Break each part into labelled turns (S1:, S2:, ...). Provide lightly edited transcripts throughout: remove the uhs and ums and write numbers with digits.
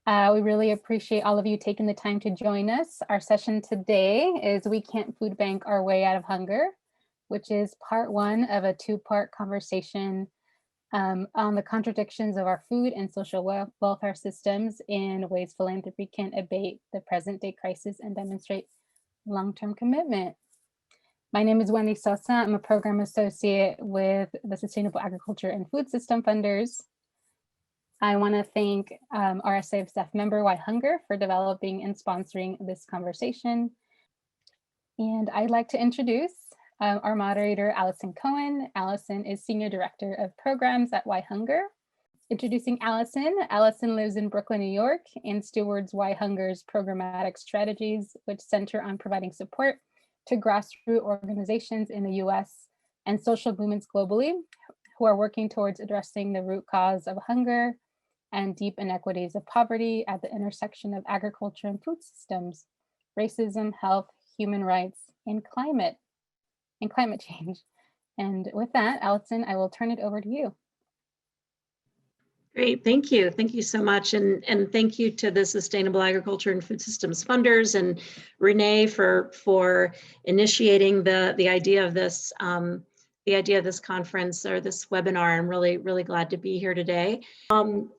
S1: We really appreciate all of you taking the time to join us. Our session today is We Can't Food Bank Our Way Out of Hunger, which is part one of a two-part conversation on the contradictions of our food and social welfare systems in ways philanthropy can abate the present day crisis and demonstrate long-term commitment. My name is Wendy Sosa. I'm a program associate with the Sustainable Agriculture and Food System Funders. I want to thank RSAF staff member Why Hunger for developing and sponsoring this conversation. And I'd like to introduce our moderator, Alison Cohen. Alison is Senior Director of Programs at Why Hunger. Introducing Alison. Alison lives in Brooklyn, New York, and stewards Why Hunger's programmatic strategies, which center on providing support to grassroots organizations in the US and social movements globally who are working towards addressing the root cause of hunger and deep inequities of poverty at the intersection of agriculture and food systems, racism, health, human rights, and climate change. And with that, Alison, I will turn it over to you.
S2: Great, thank you. Thank you so much. And thank you to the Sustainable Agriculture and Food Systems Funders and Renee for initiating the idea of this conference or this webinar. I'm really glad to be here today.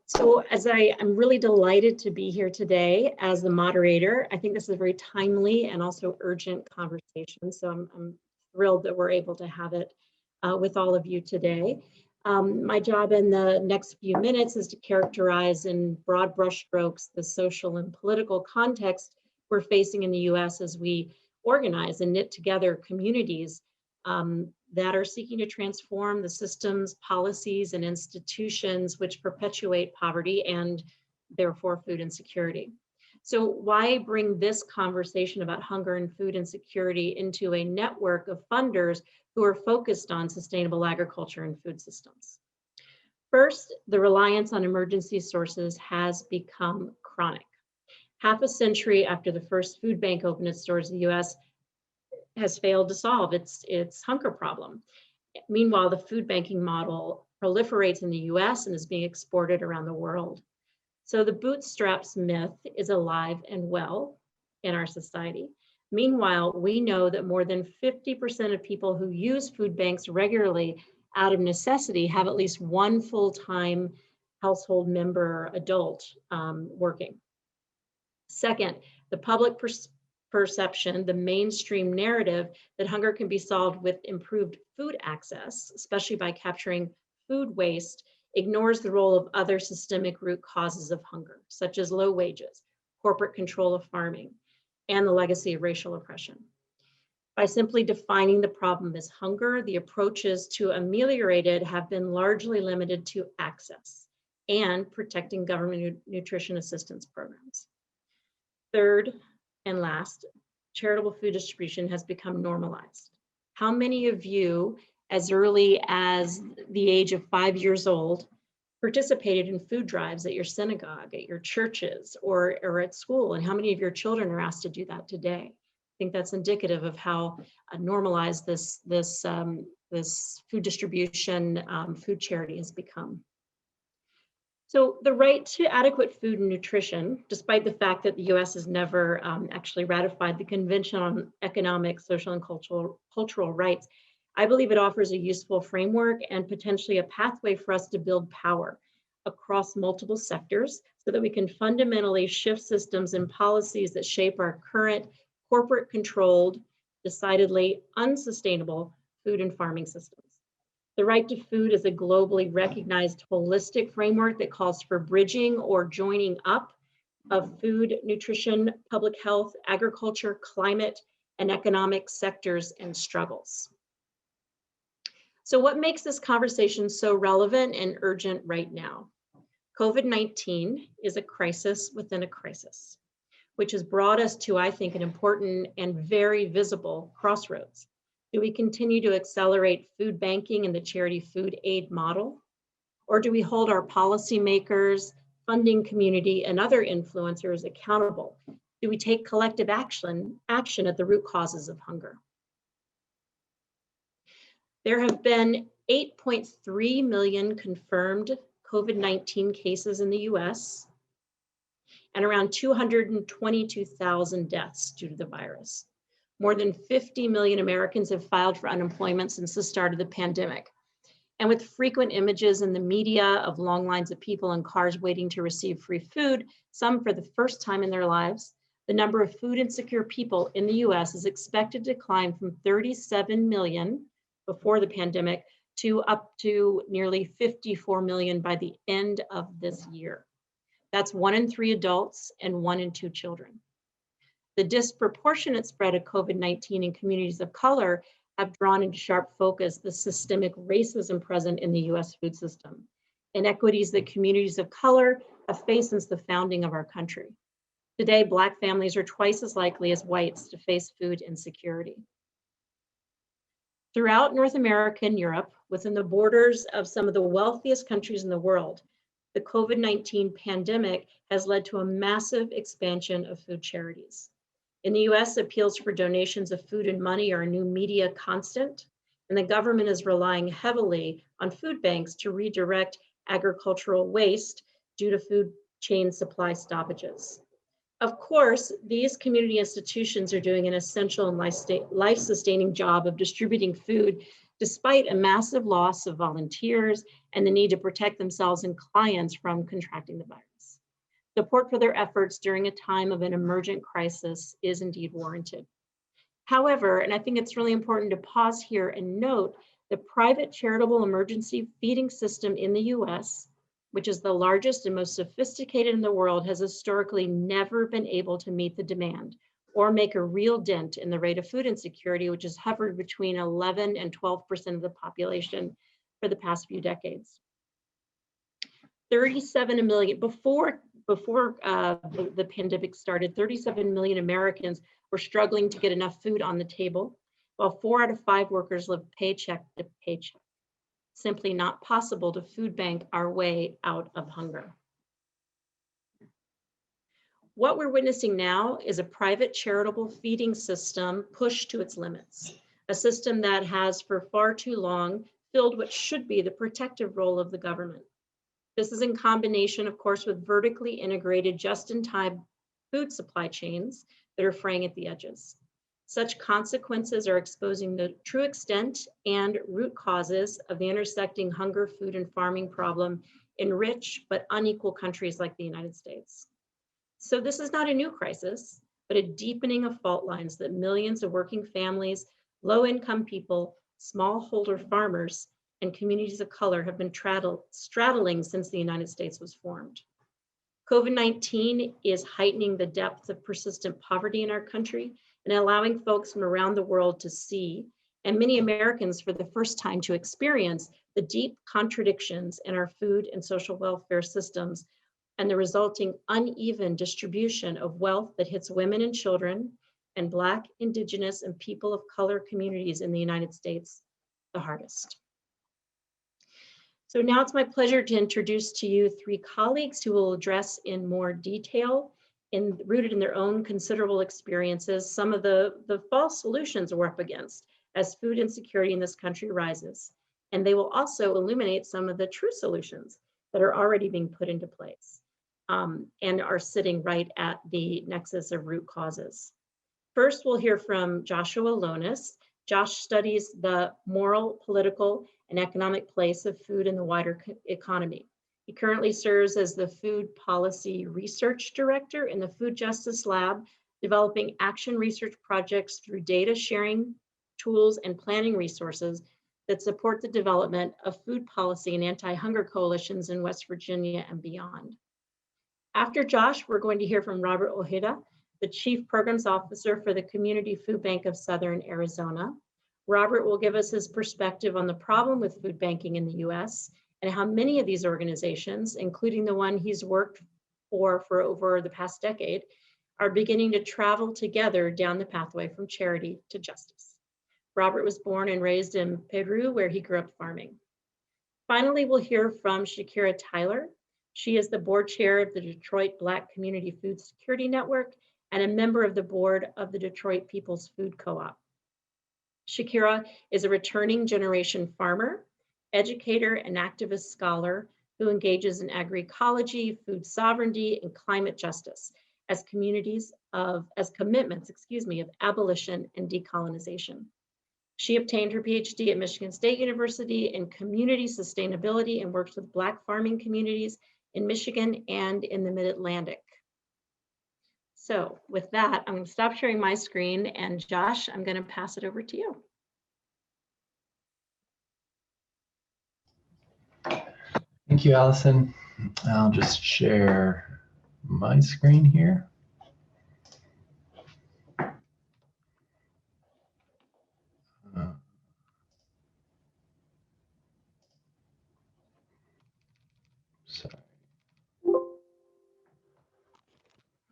S2: So I'm really delighted to be here today as the moderator. I think this is a very timely and also urgent conversation. So I'm thrilled that we're able to have it with all of you today. My job in the next few minutes is to characterize in broad brushstrokes the social and political context we're facing in the US as we organize and knit together communities that are seeking to transform the systems, policies, and institutions which perpetuate poverty and therefore food insecurity. So why bring this conversation about hunger and food insecurity into a network of funders who are focused on sustainable agriculture and food systems? First, the reliance on emergency sources has become chronic. Half a century after the first food bank opened its doors in the US has failed to solve its hunger problem. Meanwhile, the food banking model proliferates in the US and is being exported around the world. So the bootstraps myth is alive and well in our society. Meanwhile, we know that more than 50% of people who use food banks regularly out of necessity have at least one full-time household member adult working. Second, the public perception, the mainstream narrative that hunger can be solved with improved food access, especially by capturing food waste, ignores the role of other systemic root causes of hunger, such as low wages, corporate control of farming, and the legacy of racial oppression. By simply defining the problem as hunger, the approaches to ameliorate it have been largely limited to access and protecting government nutrition assistance programs. Third and last, charitable food distribution has become normalized. How many of you, as early as the age of 5 years old, participated in food drives at your synagogue, at your churches, or at school? And how many of your children are asked to do that today? I think that's indicative of how normalized this food distribution, food charity has become. So the right to adequate food and nutrition, despite the fact that the US has never actually ratified the Convention on Economic, Social, and Cultural Rights, I believe it offers a useful framework and potentially a pathway for us to build power across multiple sectors so that we can fundamentally shift systems and policies that shape our current corporate-controlled, decidedly unsustainable food and farming systems. The right to food is a globally recognized holistic framework that calls for bridging or joining up of food, nutrition, public health, agriculture, climate, and economic sectors and struggles. So what makes this conversation so relevant and urgent right now? COVID-19 is a crisis within a crisis, which has brought us to, I think, an important and very visible crossroads. Do we continue to accelerate food banking and the charity food aid model? Or do we hold our policymakers, funding community, and other influencers accountable? Do we take collective action at the root causes of hunger? There have been 8.3 million confirmed COVID-19 cases in the US, and around 222,000 deaths due to the virus. More than 50 million Americans have filed for unemployment since the start of the pandemic. And with frequent images in the media of long lines of people in cars waiting to receive free food, some for the first time in their lives, the number of food insecure people in the US is expected to climb from 37 million before the pandemic to up to nearly 54 million by the end of this year. That's 1 in 3 adults and 1 in 2 children. The disproportionate spread of COVID-19 in communities of color have drawn into sharp focus the systemic racism present in the US food system, inequities that communities of color have faced since the founding of our country. Today, Black families are twice as likely as whites to face food insecurity. Throughout North America and Europe, within the borders of some of the wealthiest countries in the world, the COVID-19 pandemic has led to a massive expansion of food charities. In the US, appeals for donations of food and money are a new media constant, and the government is relying heavily on food banks to redirect agricultural waste due to food chain supply stoppages. Of course, these community institutions are doing an essential and life-sustaining job of distributing food despite a massive loss of volunteers and the need to protect themselves and clients from contracting the virus. Support for their efforts during a time of an emergent crisis is indeed warranted. However, and I think it's really important to pause here and note, the private charitable emergency feeding system in the US, which is the largest and most sophisticated in the world, has historically never been able to meet the demand or make a real dent in the rate of food insecurity, which has hovered between 11 and 12% of the population for the past few decades. 37 million, before the pandemic started, 37 million Americans were struggling to get enough food on the table, while 4 out of 5 workers live paycheck to paycheck. Simply not possible to food bank our way out of hunger. What we're witnessing now is a private charitable feeding system pushed to its limits, a system that has for far too long filled what should be the protective role of the government. This is in combination, of course, with vertically integrated just-in-time food supply chains that are fraying at the edges. Such consequences are exposing the true extent and root causes of the intersecting hunger, food, and farming problem in rich but unequal countries like the United States. So this is not a new crisis, but a deepening of fault lines that millions of working families, low-income people, smallholder farmers, and communities of color have been straddling since the United States was formed. COVID-19 is heightening the depth of persistent poverty in our country and allowing folks from around the world to see, and many Americans for the first time to experience, the deep contradictions in our food and social welfare systems and the resulting uneven distribution of wealth that hits women and children and Black, Indigenous, and people of color communities in the United States the hardest. So now it's my pleasure to introduce to you 3 colleagues who will address in more detail, rooted in their own considerable experiences, some of the false solutions we're up against as food insecurity in this country rises. And they will also illuminate some of the true solutions that are already being put into place and are sitting right at the nexus of root causes. First, we'll hear from Joshua Lohner. Josh studies the moral, political, and economic place of food in the wider economy. He currently serves as the Food Policy Research Director in the Food Justice Lab, developing action research projects through data sharing tools and planning resources that support the development of food policy and anti-hunger coalitions in West Virginia and beyond. After Josh, we're going to hear from Robert Ojeda, the Chief Programs Officer for the Community Food Bank of Southern Arizona. Robert will give us his perspective on the problem with food banking in the US and how many of these organizations, including the one he's worked for over the past decade, are beginning to travel together down the pathway from charity to justice. Robert was born and raised in Peru, where he grew up farming. Finally, we'll hear from Shakara Tyler. She is the board chair of the Detroit Black Community Food Security Network and a member of the board of the Detroit People's Food Co-op. Shakara is a returning generation farmer, educator, and activist scholar who engages in agroecology, food sovereignty, and climate justice as commitments, of abolition and decolonization. She obtained her PhD at Michigan State University in community sustainability and works with Black farming communities in Michigan and in the Mid-Atlantic. So with that, I'm going to stop sharing my screen, and Josh, I'm going to pass it over to you.
S3: Thank you, Alison. I'll just share my screen here. Sorry. I'm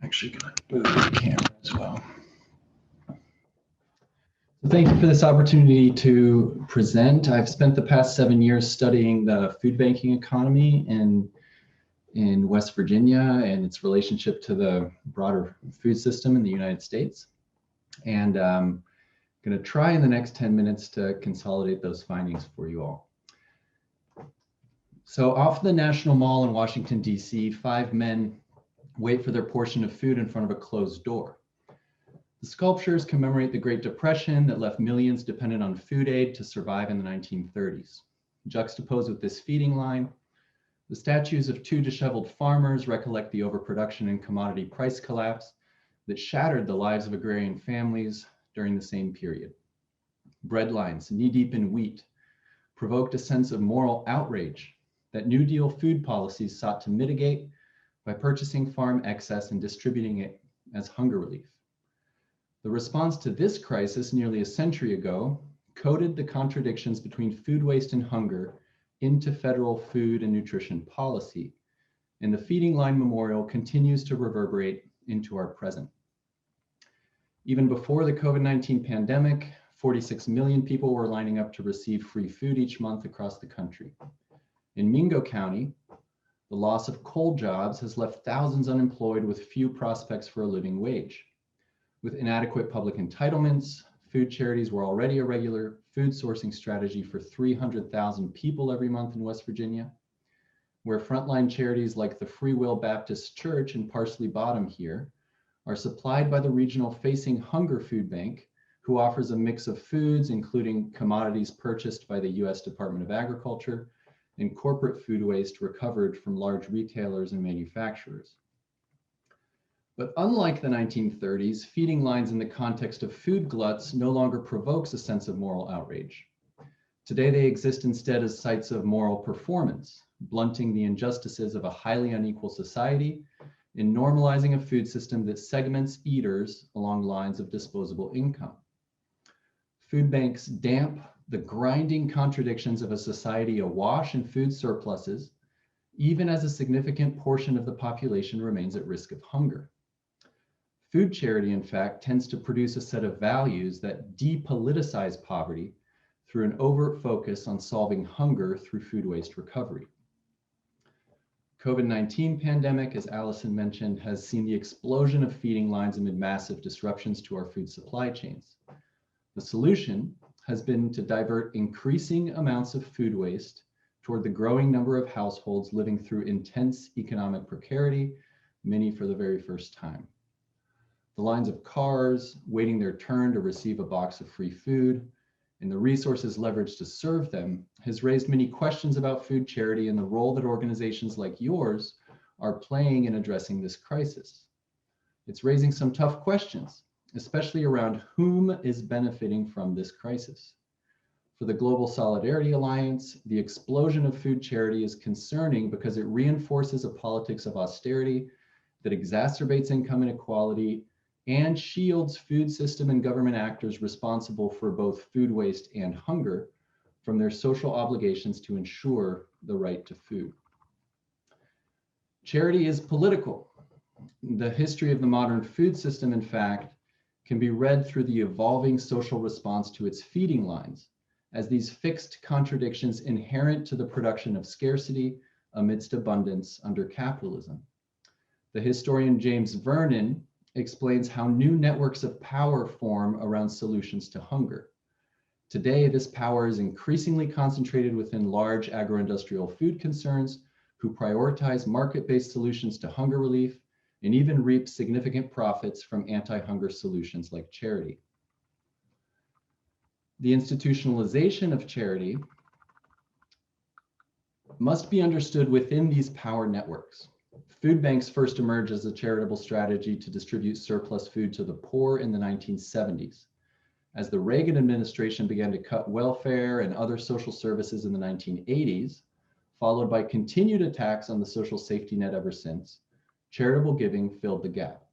S3: actually going to move the camera as well. So thank you for this opportunity to present. I've spent the past 7 years studying the food banking economy in West Virginia and its relationship to the broader food system in the United States. And I'm going to try in the next 10 minutes to consolidate those findings for you all. So off the National Mall in Washington, D.C., 5 men wait for their portion of food in front of a closed door. The sculptures commemorate the Great Depression that left millions dependent on food aid to survive in the 1930s. Juxtaposed with this feeding line, the statues of 2 disheveled farmers recollect the overproduction and commodity price collapse that shattered the lives of agrarian families during the same period. Breadlines knee-deep in wheat provoked a sense of moral outrage that New Deal food policies sought to mitigate by purchasing farm excess and distributing it as hunger relief. The response to this crisis nearly a century ago coded the contradictions between food waste and hunger into federal food and nutrition policy, and the Feeding Line Memorial continues to reverberate into our present. Even before the COVID-19 pandemic, 46 million people were lining up to receive free food each month across the country. In Mingo County, the loss of coal jobs has left thousands unemployed with few prospects for a living wage. With inadequate public entitlements, food charities were already a regular food sourcing strategy for 300,000 people every month in West Virginia, where frontline charities like the Free Will Baptist Church in Parsley Bottom here are supplied by the regional Facing Hunger Food Bank, who offers a mix of foods, including commodities purchased by the U.S. Department of Agriculture and corporate food waste recovered from large retailers and manufacturers. But unlike the 1930s, feeding lines in the context of food gluts no longer provokes a sense of moral outrage. Today, they exist instead as sites of moral performance, blunting the injustices of a highly unequal society and normalizing a food system that segments eaters along lines of disposable income. Food banks damp the grinding contradictions of a society awash in food surpluses, even as a significant portion of the population remains at risk of hunger. Food charity, in fact, tends to produce a set of values that depoliticize poverty through an overt focus on solving hunger through food waste recovery. COVID-19 pandemic, as Alison mentioned, has seen the explosion of feeding lines amid massive disruptions to our food supply chains. The solution has been to divert increasing amounts of food waste toward the growing number of households living through intense economic precarity, many for the very first time. The lines of cars waiting their turn to receive a box of free food and the resources leveraged to serve them has raised many questions about food charity and the role that organizations like yours are playing in addressing this crisis. It's raising some tough questions, especially around whom is benefiting from this crisis. For the Global Solidarity Alliance, the explosion of food charity is concerning because it reinforces a politics of austerity that exacerbates income inequality and shields food system and government actors responsible for both food waste and hunger from their social obligations to ensure the right to food. Charity is political. The history of the modern food system, in fact, can be read through the evolving social response to its feeding lines, as these fixed contradictions inherent to the production of scarcity amidst abundance under capitalism. The historian James Vernon explains how new networks of power form around solutions to hunger. Today, this power is increasingly concentrated within large agro-industrial food concerns who prioritize market-based solutions to hunger relief and even reap significant profits from anti-hunger solutions like charity. The institutionalization of charity must be understood within these power networks. Food banks first emerged as a charitable strategy to distribute surplus food to the poor in the 1970s. As the Reagan administration began to cut welfare and other social services in the 1980s, followed by continued attacks on the social safety net ever since, charitable giving filled the gap.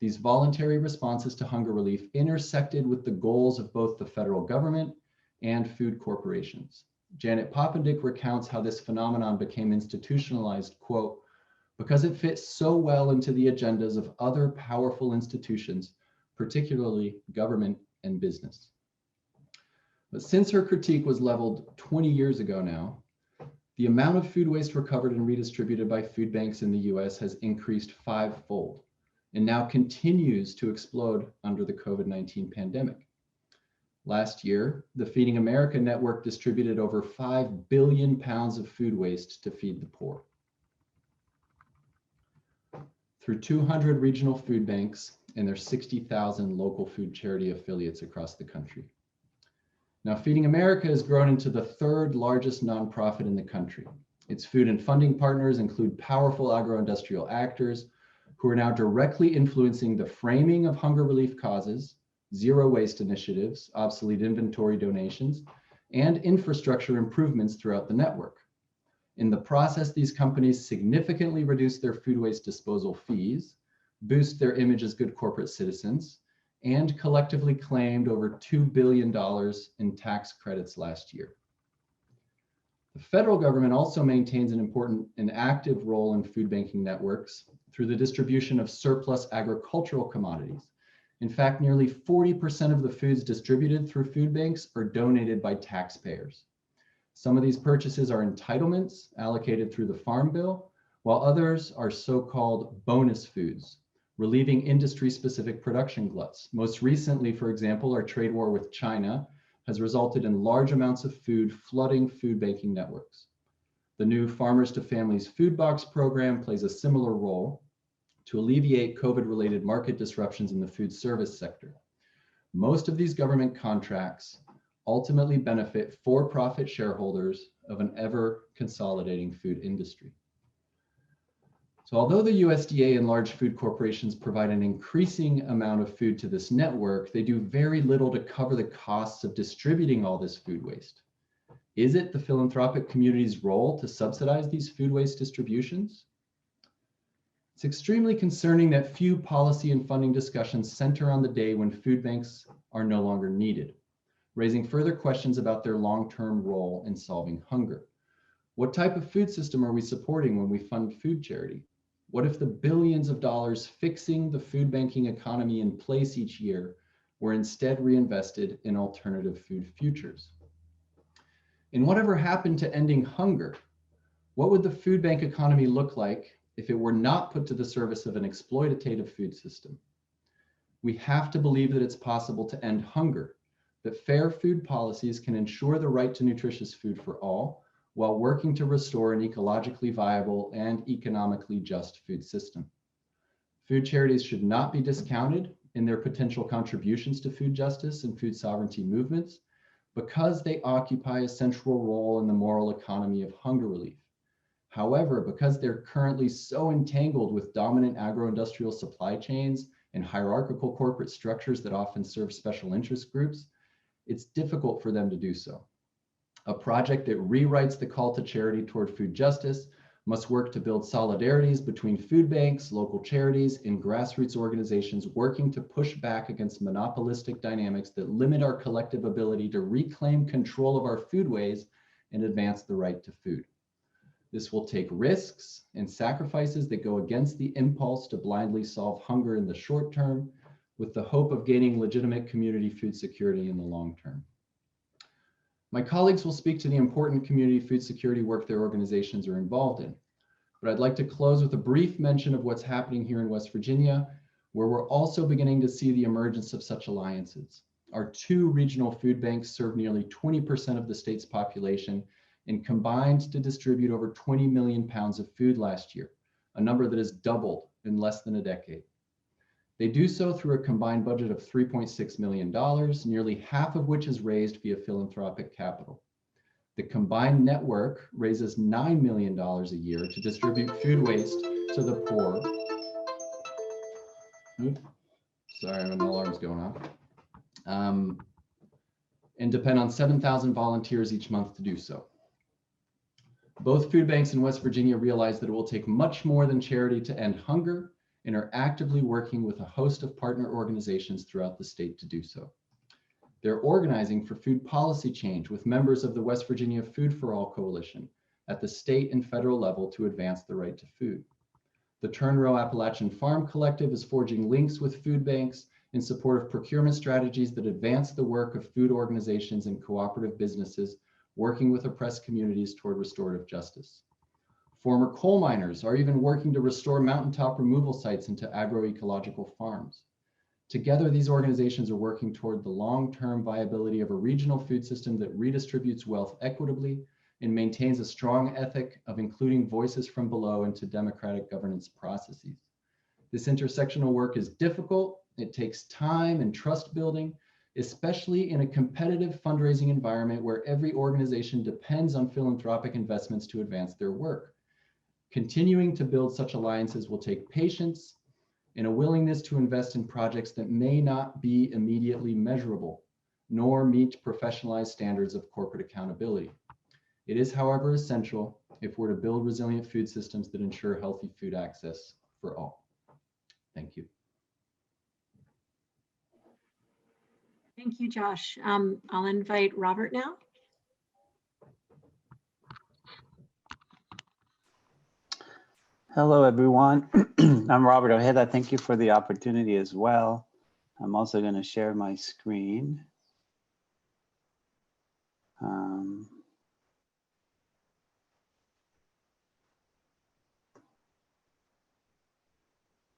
S3: These voluntary responses to hunger relief intersected with the goals of both the federal government and food corporations. Janet Poppendieck recounts how this phenomenon became institutionalized, quote, because it fits so well into the agendas of other powerful institutions, particularly government and business. But since her critique was leveled 20 years ago now, the amount of food waste recovered and redistributed by food banks in the US has increased fivefold and now continues to explode under the COVID-19 pandemic. Last year, the Feeding America network distributed over 5 billion pounds of food waste to feed the poor. Through 200 regional food banks and their 60,000 local food charity affiliates across the country. Now, Feeding America has grown into the third largest nonprofit in the country. Its food and funding partners include powerful agro-industrial actors who are now directly influencing the framing of hunger relief causes, zero waste initiatives, obsolete inventory donations, and infrastructure improvements throughout the network. In the process, these companies significantly reduce their food waste disposal fees, boost their image as good corporate citizens, and collectively claimed over $2 billion in tax credits last year. The federal government also maintains an important and active role in food banking networks through the distribution of surplus agricultural commodities. In fact, nearly 40% of the foods distributed through food banks are donated by taxpayers. Some of these purchases are entitlements allocated through the Farm Bill, while others are so-called bonus foods, relieving industry-specific production gluts. Most recently, for example, our trade war with China has resulted in large amounts of food flooding food banking networks. The new Farmers to Families Food Box program plays a similar role to alleviate COVID-related market disruptions in the food service sector. Most of these government contracts ultimately benefit for-profit shareholders of an ever-consolidating food industry. So although the USDA and large food corporations provide an increasing amount of food to this network, they do very little to cover the costs of distributing all this food waste. Is it the philanthropic community's role to subsidize these food waste distributions? It's extremely concerning that few policy and funding discussions center on the day when food banks are no longer needed, raising further questions about their long-term role in solving hunger. What type of food system are we supporting when we fund food charity? What if the billions of dollars fixing the food banking economy in place each year were instead reinvested in alternative food futures? And whatever happened to ending hunger? What would the food bank economy look like if it were not put to the service of an exploitative food system? We have to believe that it's possible to end hunger, that fair food policies can ensure the right to nutritious food for all, while working to restore an ecologically viable and economically just food system. Food charities should not be discounted in their potential contributions to food justice and food sovereignty movements because they occupy a central role in the moral economy of hunger relief. However, because they're currently so entangled with dominant agro-industrial supply chains and hierarchical corporate structures that often serve special interest groups, it's difficult for them to do so. A project that rewrites the call to charity toward food justice must work to build solidarities between food banks, local charities, and grassroots organizations working to push back against monopolistic dynamics that limit our collective ability to reclaim control of our foodways and advance the right to food. This will take risks and sacrifices that go against the impulse to blindly solve hunger in the short term, with the hope of gaining legitimate community food security in the long term. My colleagues will speak to the important community food security work their organizations are involved in, but I'd like to close with a brief mention of what's happening here in West Virginia, where we're also beginning to see the emergence of such alliances. Our 2 regional food banks serve nearly 20% of the state's population and combined to distribute over 20 million pounds of food last year, a number that has doubled in less than a decade. They do so through a combined budget of $3.6 million, nearly half of which is raised via philanthropic capital. The combined network raises $9 million a year to distribute food waste to the poor. Oops, sorry, an alarm's going off. And depend on 7,000 volunteers each month to do so. Both food banks in West Virginia realize that it will take much more than charity to end hunger and are actively working with a host of partner organizations throughout the state to do so. They're organizing for food policy change with members of the West Virginia Food for All Coalition at the state and federal level to advance the right to food. The Turn Row Appalachian Farm Collective is forging links with food banks in support of procurement strategies that advance the work of food organizations and cooperative businesses working with oppressed communities toward restorative justice. Former coal miners are even working to restore mountaintop removal sites into agroecological farms. Together, these organizations are working toward the long-term viability of a regional food system that redistributes wealth equitably and maintains a strong ethic of including voices from below into democratic governance processes. This intersectional work is difficult. It takes time and trust building, especially in a competitive fundraising environment where every organization depends on philanthropic investments to advance their work. Continuing to build such alliances will take patience and a willingness to invest in projects that may not be immediately measurable, nor meet professionalized standards of corporate accountability. It is, however, essential if we're to build resilient food systems that ensure healthy food access for all. Thank you.
S2: Thank you, Josh. I'll invite Robert now.
S4: Hello, everyone. I'm Robert Ojeda. Thank you for the opportunity as well. I'm also going to share my screen.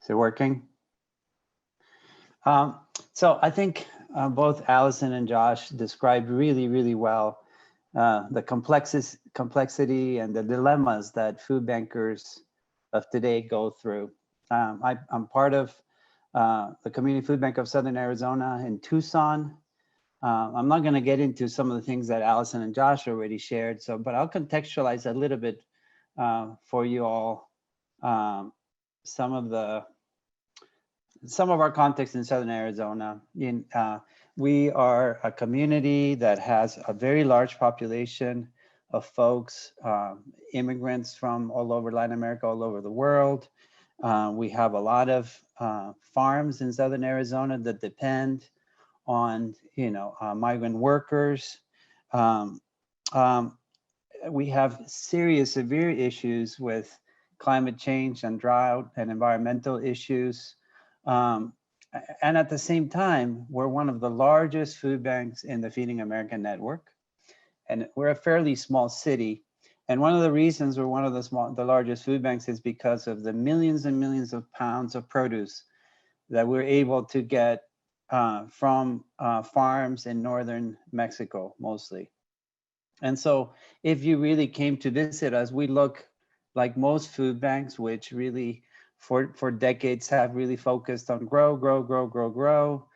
S4: Is it working? So I think both Alison and Josh described really well the complexity and the dilemmas that food bankers of today go through. I'm part of the Community Food Bank of Southern Arizona in Tucson. I'm not going to get into some of the things that Alison and Josh already shared, but I'll contextualize a little bit for you all some of our context in Southern Arizona. We are a community that has a very large population of folks, immigrants from all over Latin America, all over the world. We have a lot of farms in Southern Arizona that depend on, migrant workers. We have severe issues with climate change and drought and environmental issues. And at the same time, we're one of the largest food banks in the Feeding America network. And we're a fairly small city. And one of the reasons we're one of the largest food banks is because of the millions and millions of pounds of produce that we're able to get from farms in northern Mexico, mostly. And so if you really came to visit us, we look like most food banks, which really for decades have really focused on grow,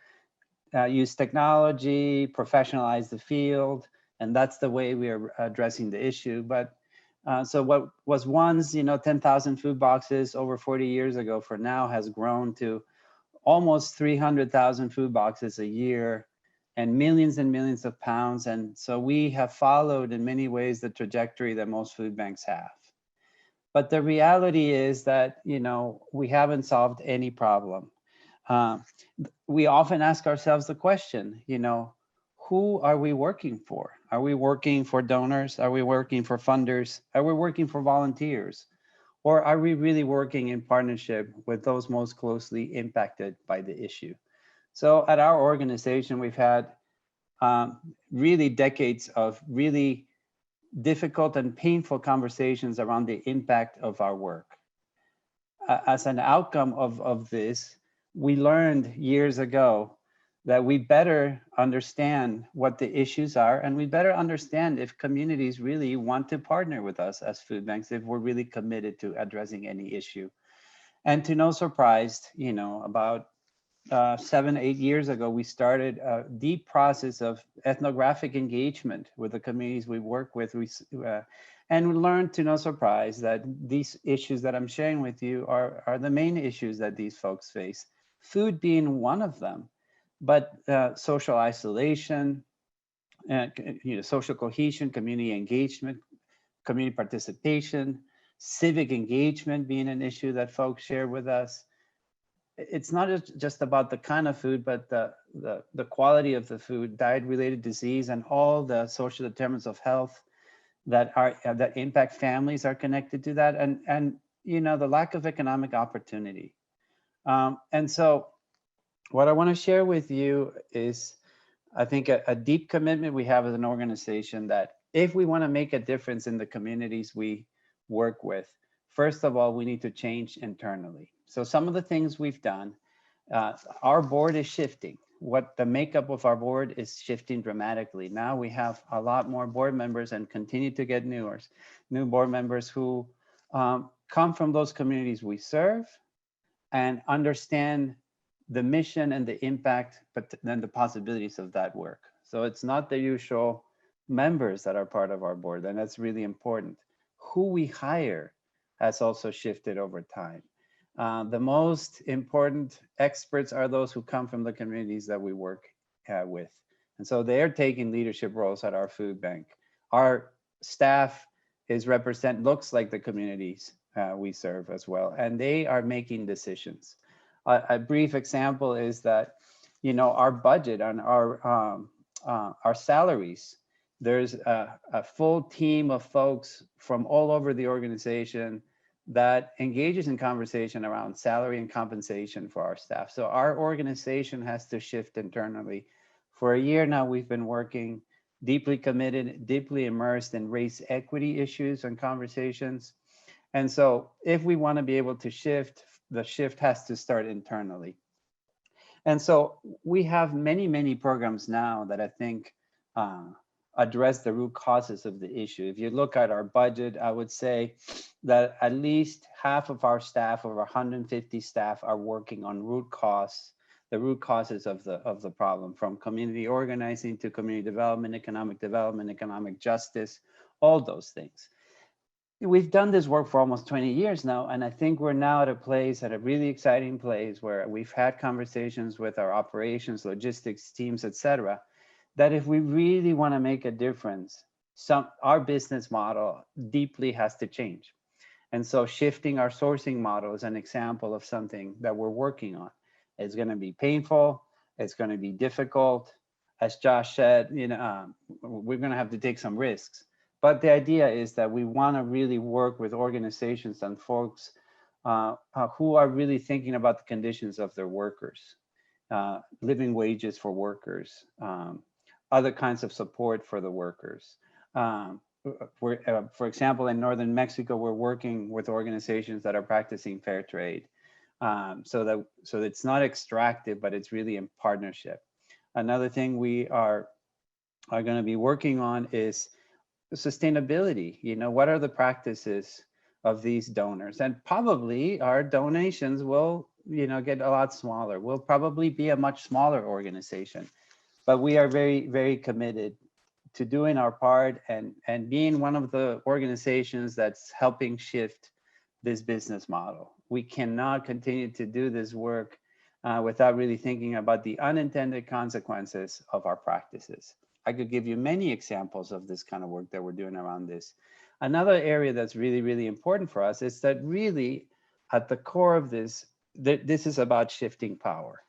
S4: use technology, professionalize the field. And that's the way we are addressing the issue. But so what was once, 10,000 food boxes over 40 years ago for now has grown to almost 300,000 food boxes a year and millions of pounds. And so we have followed in many ways the trajectory that most food banks have. But the reality is that, we haven't solved any problem. We often ask ourselves the question, who are we working for? Are we working for donors? Are we working for funders? Are we working for volunteers? Or are we really working in partnership with those most closely impacted by the issue? So at our organization, we've had really decades of really difficult and painful conversations around the impact of our work. As an outcome of this, we learned years ago that we better understand what the issues are, and we better understand if communities really want to partner with us as food banks, if we're really committed to addressing any issue. And to no surprise, you know, about 7, 8 years ago, we started a deep process of ethnographic engagement with the communities we work with. And we learned, to no surprise, that these issues that I'm sharing with you are the main issues that these folks face, food being one of them. But social isolation, social cohesion, community engagement, community participation, civic engagement being an issue that folks share with us. It's not just about the kind of food, but the quality of the food, diet-related disease, and all the social determinants of health that impact families are connected to that, and you know, the lack of economic opportunity. And so, what I want to share with you is, I think, a deep commitment we have as an organization that if we want to make a difference in the communities we work with, first of all, we need to change internally. So some of the things we've done, our board is shifting. What the makeup of our board is shifting dramatically. Now we have a lot more board members and continue to get new board members who come from those communities we serve and understand the mission and the impact, but then the possibilities of that work. So it's not the usual members that are part of our board, and that's really important. Who we hire has also shifted over time. The most important experts are those who come from the communities that we work with. And so they're taking leadership roles at our food bank. Our staff looks like the communities we serve as well, and they are making decisions. A brief example is that, you know, our budget on our salaries, there's a full team of folks from all over the organization that engages in conversation around salary and compensation for our staff. So our organization has to shift internally. For a year now, we've been working deeply committed, deeply immersed in race equity issues and conversations. And so if we want to be able to shift, the shift has to start internally. And so we have many, many programs now that I think address the root causes of the issue. If you look at our budget, I would say that at least half of our staff, over 150 staff, are working on the root causes of the problem, from community organizing to community development, economic justice, all those things. We've done this work for almost 20 years now, and I think we're now at a really exciting place where we've had conversations with our operations, logistics teams, et cetera, that if we really want to make a difference, our business model deeply has to change. And so shifting our sourcing model is an example of something that we're working on. It's going to be painful. It's going to be difficult. As Josh said, you know, we're going to have to take some risks. But the idea is that we want to really work with organizations and folks who are really thinking about the conditions of their workers, living wages for workers, other kinds of support for the workers. For example, in northern Mexico, we're working with organizations that are practicing fair trade. So it's not extractive, but it's really in partnership. Another thing we are going to be working on is sustainability. You know, what are the practices of these donors? And probably our donations will, you know, get a lot smaller. We'll probably be a much smaller organization, but we are very, very committed to doing our part and being one of the organizations that's helping shift this business model. We cannot continue to do this work without really thinking about the unintended consequences of our practices. I could give you many examples of this kind of work that we're doing around this. Another area that's really, really important for us is that really at the core of this, this is about shifting power.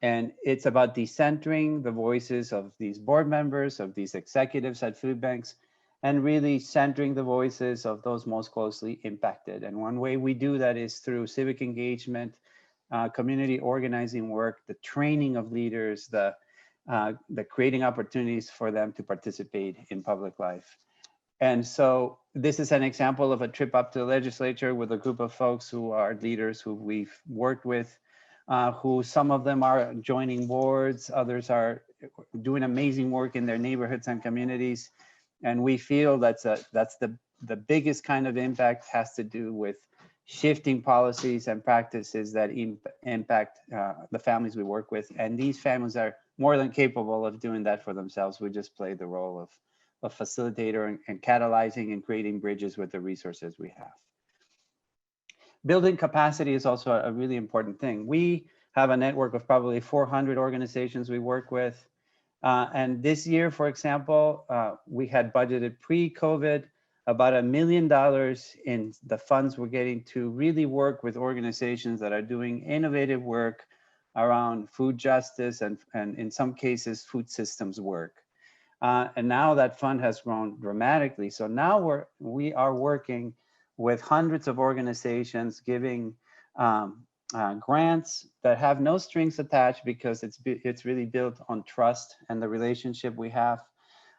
S4: And it's about decentering the voices of these board members, of these executives at food banks, and really centering the voices of those most closely impacted. And one way we do that is through civic engagement, community organizing work, the training of leaders, the creating opportunities for them to participate in public life. And so this is an example of a trip up to the legislature with a group of folks who are leaders who we've worked with who some of them are joining boards, others are doing amazing work in their neighborhoods and communities. And we feel that's the biggest kind of impact has to do with shifting policies and practices that impact the families we work with. And these families are more than capable of doing that for themselves. We just play the role of a facilitator and catalyzing and creating bridges with the resources we have. Building capacity is also a really important thing. We have a network of probably 400 organizations we work with. And this year, for example, we had budgeted pre-COVID about $1 million in the funds we're getting to really work with organizations that are doing innovative work around food justice and in some cases, food systems work. And now that fund has grown dramatically. So now we are working with hundreds of organizations giving grants that have no strings attached because it's really built on trust and the relationship we have,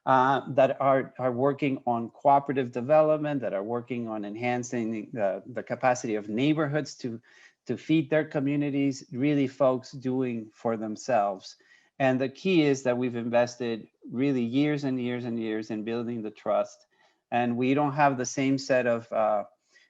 S4: that are working on cooperative development, that are working on enhancing the capacity of neighborhoods to feed their communities, really folks doing for themselves. And the key is that we've invested really years and years and years in building the trust. And we don't have the same set of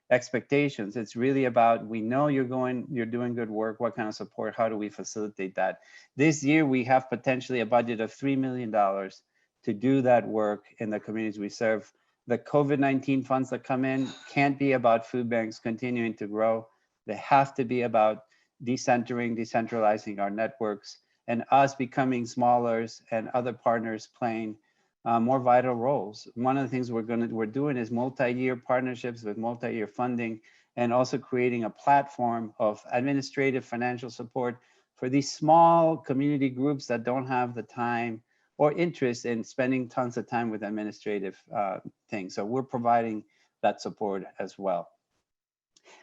S4: expectations. It's really about, we know you're doing good work. What kind of support? How do we facilitate that? This year, we have potentially a budget of $3 million to do that work in the communities we serve. The COVID-19 funds that come in can't be about food banks continuing to grow. They have to be about decentralizing our networks and us becoming smaller and other partners playing more vital roles. One of the things we're doing is multi-year partnerships with multi-year funding, and also creating a platform of administrative financial support for these small community groups that don't have the time or interest in spending tons of time with administrative things. So we're providing that support as well.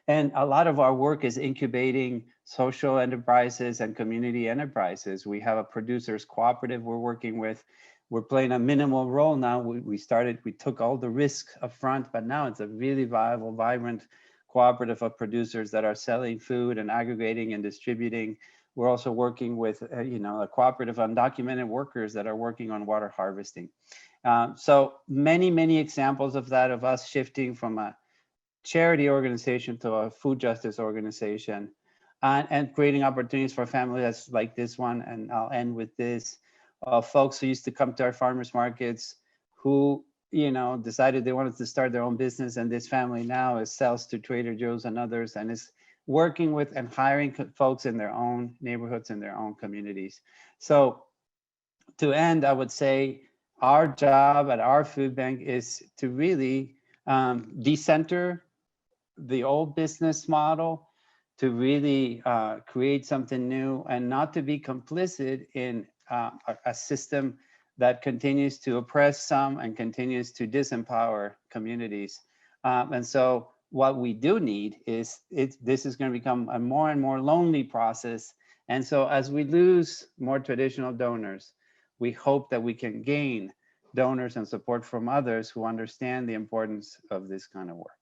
S4: And a lot of our work is incubating social enterprises and community enterprises. We have a producers cooperative we're working with. We're playing a minimal role now. We took all the risk up front, but now it's a really viable, vibrant cooperative of producers that are selling food and aggregating and distributing. We're also working with, a cooperative of undocumented workers that are working on water harvesting. So many examples of that, of us shifting from a charity organization to a food justice organization, and creating opportunities for families like this one. And I'll end with this. Folks who used to come to our farmers markets who, decided they wanted to start their own business, and this family now sells to Trader Joe's and others, and is working with and hiring folks in their own neighborhoods, in their own communities. So to end, I would say our job at our food bank is to really decenter the old business model, to really create something new, and not to be complicit in a system that continues to oppress some and continues to disempower communities. And so what we do need is, this is going to become a more and more lonely process. And so as we lose more traditional donors, we hope that we can gain donors and support from others who understand the importance of this kind of work.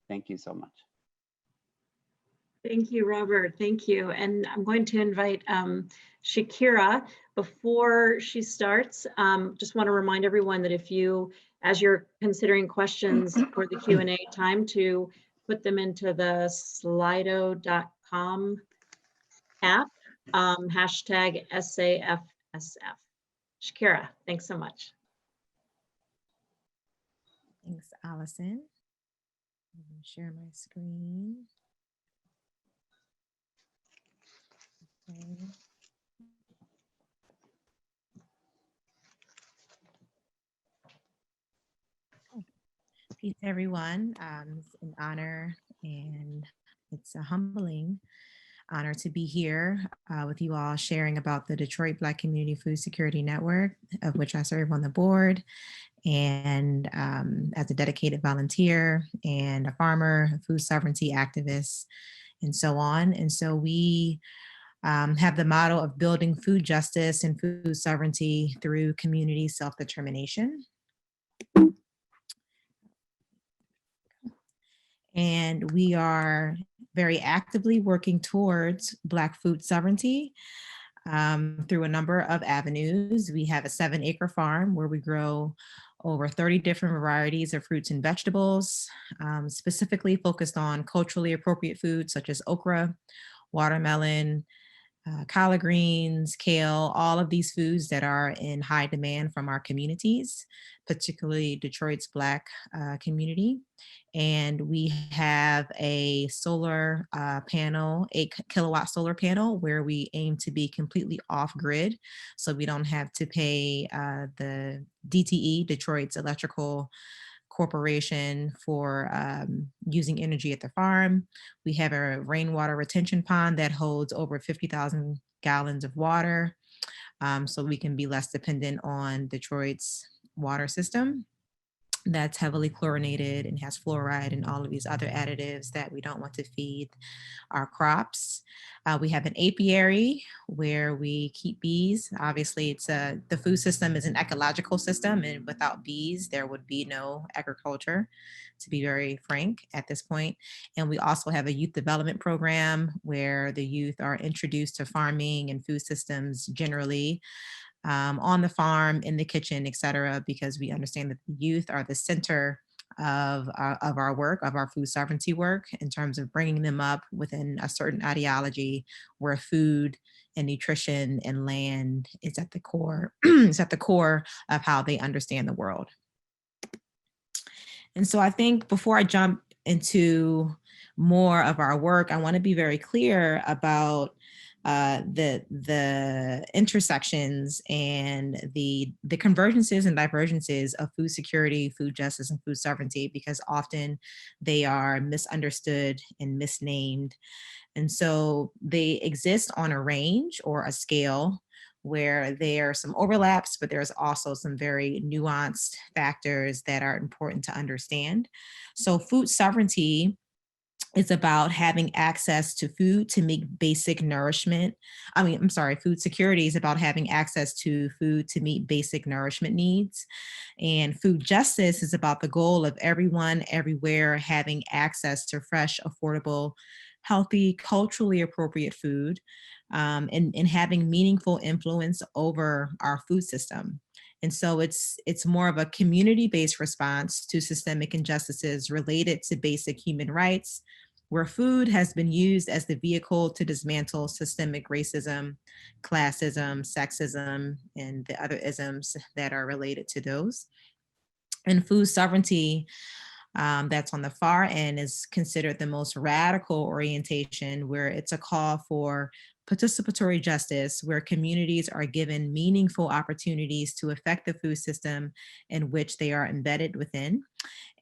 S4: Thank you so much.
S2: Thank you, Robert. Thank you. And I'm going to invite Shakara. Before she starts, just want to remind everyone that if you, as you're considering questions for the Q&A time, to put them into the slido.com app, hashtag SAFSF. Shakara, thanks so much.
S5: Thanks, Allison. I'm going to share my screen. Okay. Peace, everyone. It's an honor, and it's a humbling honor to be here with you all, sharing about the Detroit Black Community Food Security Network, of which I serve on the board, and as a dedicated volunteer and a farmer, a food sovereignty activist, and so on. And so we have the motto of building food justice and food sovereignty through community self-determination. And we are very actively working towards Black food sovereignty through a number of avenues. We have a 7-acre farm where we grow over 30 different varieties of fruits and vegetables, specifically focused on culturally appropriate foods such as okra, watermelon, collard greens, kale, all of these foods that are in high demand from our communities, particularly Detroit's Black community. And we have a solar panel, 8-kilowatt solar panel, where we aim to be completely off grid. So we don't have to pay the DTE, Detroit's Electrical Corporation, for using energy at the farm. We have a rainwater retention pond that holds over 50,000 gallons of water, so we can be less dependent on Detroit's water system that's heavily chlorinated and has fluoride and all of these other additives that we don't want to feed our crops. We have an apiary where we keep bees. Obviously, the food system is an ecological system, and without bees, there would be no agriculture, to be very frank at this point. And we also have a youth development program where the youth are introduced to farming and food systems generally, on the farm, in the kitchen, et cetera, because we understand that the youth are the center of our work, of our food sovereignty work, in terms of bringing them up within a certain ideology where food and nutrition and land is at the core, is at the core of how they understand the world. And so I think before I jump into more of our work, I want to be very clear about the intersections and the convergences and divergences of food security, food justice, and food sovereignty, because often they are misunderstood and misnamed. And so they exist on a range or a scale where there are some overlaps, but there's also some very nuanced factors that are important to understand. So food sovereignty is about having access to food to meet basic nourishment. Food security is about having access to food to meet basic nourishment needs. And food justice is about the goal of everyone, everywhere having access to fresh, affordable, healthy, culturally appropriate food, and having meaningful influence over our food system. And so it's more of a community-based response to systemic injustices related to basic human rights, where food has been used as the vehicle to dismantle systemic racism, classism, sexism, and the other isms that are related to those. And food sovereignty, that's on the far end, is considered the most radical orientation, where it's a call for participatory justice, where communities are given meaningful opportunities to affect the food system in which they are embedded within.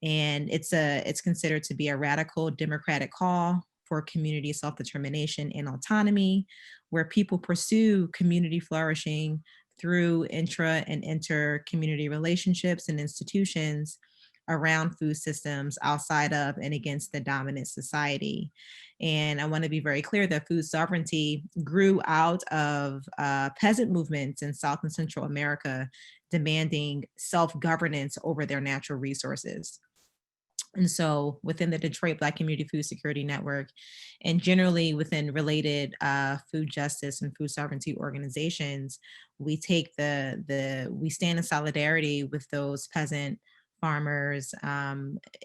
S5: And it's considered to be a radical democratic call for community self-determination and autonomy, where people pursue community flourishing through intra and inter-community relationships and institutions around food systems outside of and against the dominant society. And I want to be very clear that food sovereignty grew out of peasant movements in South and Central America demanding self-governance over their natural resources. And so within the Detroit Black Community Food Security Network, and generally within related food justice and food sovereignty organizations, we take we stand in solidarity with those peasant farmers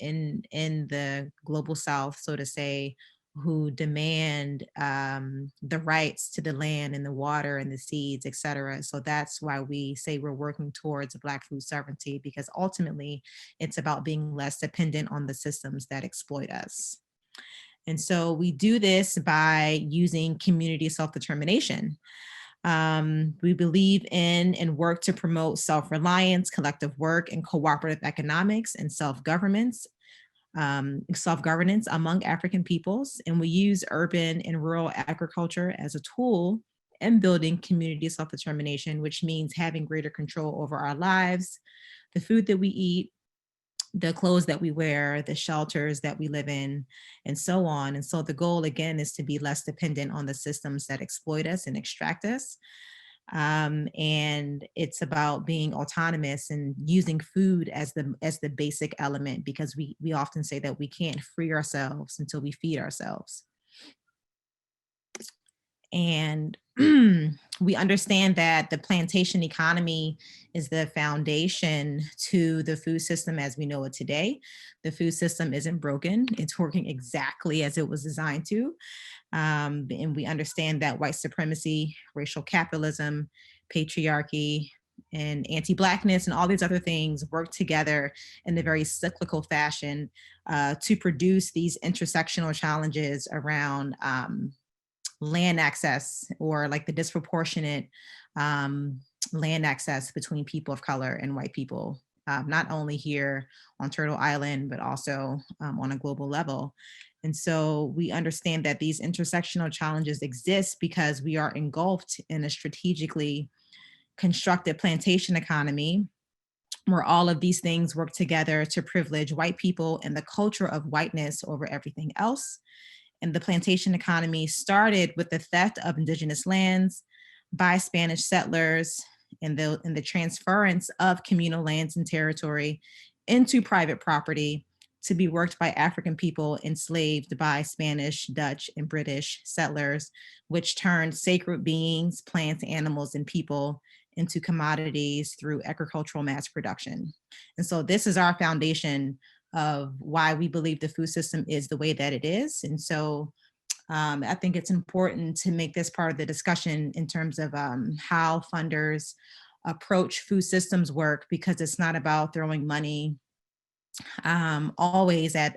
S5: in the global South, so to say, who demand the rights to the land and the water and the seeds, et cetera. So that's why we say we're working towards Black food sovereignty, because ultimately it's about being less dependent on the systems that exploit us. And so we do this by using community self-determination. We believe in and work to promote self-reliance, collective work, and cooperative economics and self-governance among African peoples. And we use urban and rural agriculture as a tool in building community self-determination, which means having greater control over our lives, the food that we eat, the clothes that we wear, the shelters that we live in, and so on. And so the goal, again, is to be less dependent on the systems that exploit us and extract us. And it's about being autonomous and using food as the basic element, because we often say that we can't free ourselves until we feed ourselves. And we understand that the plantation economy is the foundation to the food system as we know it today. The food system isn't broken. It's working exactly as it was designed to. And we understand that white supremacy, racial capitalism, patriarchy, and anti-Blackness and all these other things work together in a very cyclical fashion to produce these intersectional challenges around land access, or like the disproportionate land access between people of color and white people, not only here on Turtle Island, but also on a global level. And so we understand that these intersectional challenges exist because we are engulfed in a strategically constructed plantation economy where all of these things work together to privilege white people and the culture of whiteness over everything else. And the plantation economy started with the theft of indigenous lands by Spanish settlers and the transference of communal lands and territory into private property to be worked by African people enslaved by Spanish, Dutch, and British settlers, which turned sacred beings, plants, animals, and people into commodities through agricultural mass production. And so this is our foundation of why we believe the food system is the way that it is. And so I think it's important to make this part of the discussion in terms of how funders approach food systems work, because it's not about throwing money always at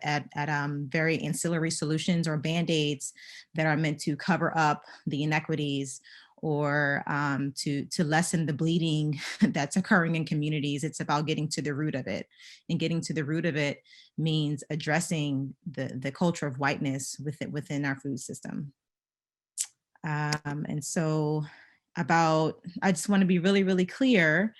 S5: very ancillary solutions or band-aids that are meant to cover up the inequities or to lessen the bleeding that's occurring in communities. It's about getting to the root of it. And getting to the root of it means addressing the culture of whiteness within our food system. And so I just want to be really, really clear.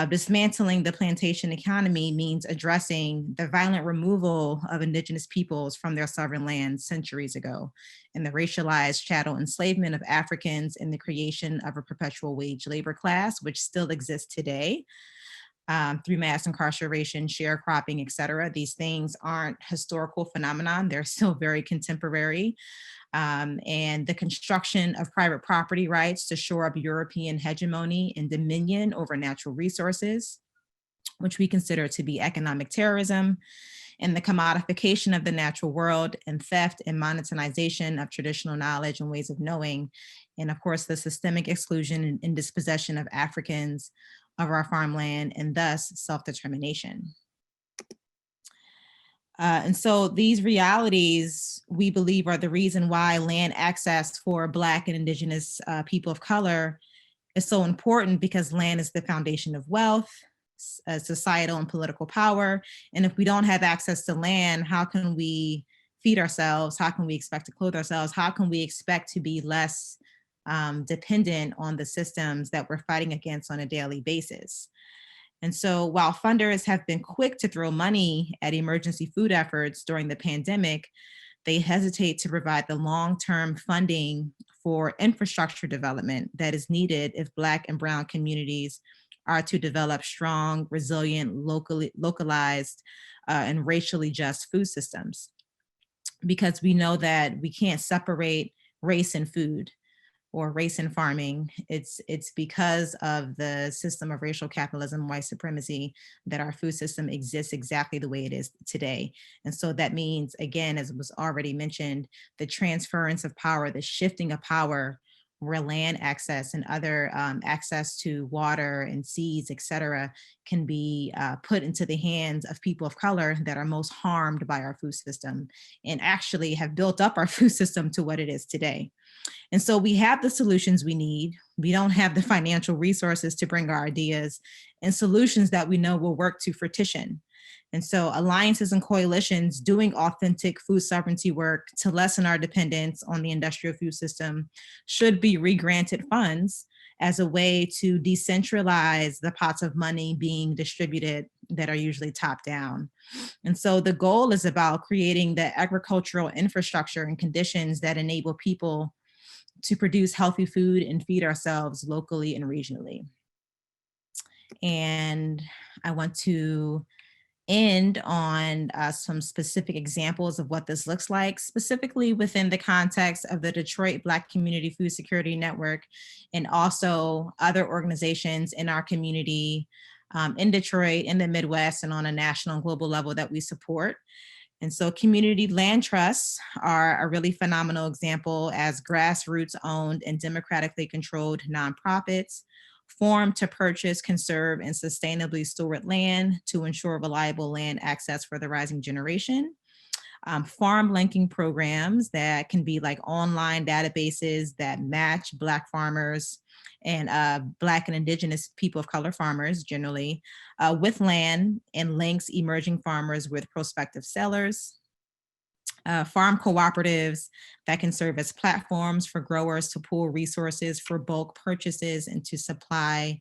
S5: Dismantling the plantation economy means addressing the violent removal of indigenous peoples from their sovereign lands centuries ago, and the racialized chattel enslavement of Africans, and the creation of a perpetual wage labor class, which still exists today through mass incarceration, sharecropping, et cetera. These things aren't historical phenomenon. They're still very contemporary. And the construction of private property rights to shore up European hegemony and dominion over natural resources, which we consider to be economic terrorism, and the commodification of the natural world, and theft and monetization of traditional knowledge and ways of knowing. And of course, the systemic exclusion and dispossession of Africans of our farmland, and thus self-determination. And so these realities, we believe, are the reason why land access for Black and Indigenous people of color is so important, because land is the foundation of wealth, societal and political power. And if we don't have access to land, how can we feed ourselves? How can we expect to clothe ourselves? How can we expect to be less dependent on the systems that we're fighting against on a daily basis? And so while funders have been quick to throw money at emergency food efforts during the pandemic, they hesitate to provide the long-term funding for infrastructure development that is needed if Black and Brown communities are to develop strong, resilient, localized, and racially just food systems. Because we know that we can't separate race and food, or race and farming. It's because of the system of racial capitalism, white supremacy, that our food system exists exactly the way it is today. And so that means, again, as was already mentioned, the transference of power, the shifting of power, where land access and other access to water and seeds, et cetera, can be put into the hands of people of color that are most harmed by our food system, and actually have built up our food system to what it is today. And so we have the solutions we need. We don't have the financial resources to bring our ideas and solutions that we know will work to fruition. And so alliances and coalitions doing authentic food sovereignty work to lessen our dependence on the industrial food system should be re-granted funds as a way to decentralize the pots of money being distributed that are usually top down. And so the goal is about creating the agricultural infrastructure and conditions that enable people to produce healthy food and feed ourselves locally and regionally. And I want to end on some specific examples of what this looks like, specifically within the context of the Detroit Black Community Food Security Network, and also other organizations in our community in Detroit, in the Midwest, and on a national and global level that we support. And so community land trusts are a really phenomenal example as grassroots owned and democratically controlled nonprofits formed to purchase, conserve, and sustainably steward land to ensure reliable land access for the rising generation. Farm linking programs that can be like online databases that match Black farmers and Black and Indigenous people of color farmers generally with land, and links emerging farmers with prospective sellers. Farm cooperatives that can serve as platforms for growers to pool resources for bulk purchases and to supply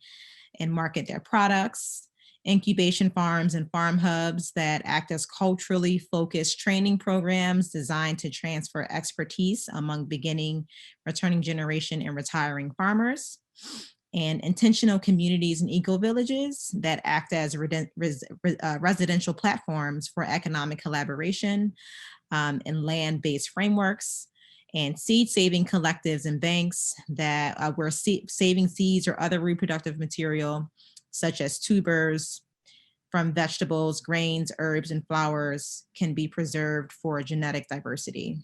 S5: and market their products. Incubation farms and farm hubs that act as culturally focused training programs designed to transfer expertise among beginning, returning generation, and retiring farmers. And intentional communities and eco-villages that act as residential platforms for economic collaboration and land-based frameworks, and seed-saving collectives and banks that where saving seeds or other reproductive material, such as tubers from vegetables, grains, herbs, and flowers, can be preserved for genetic diversity.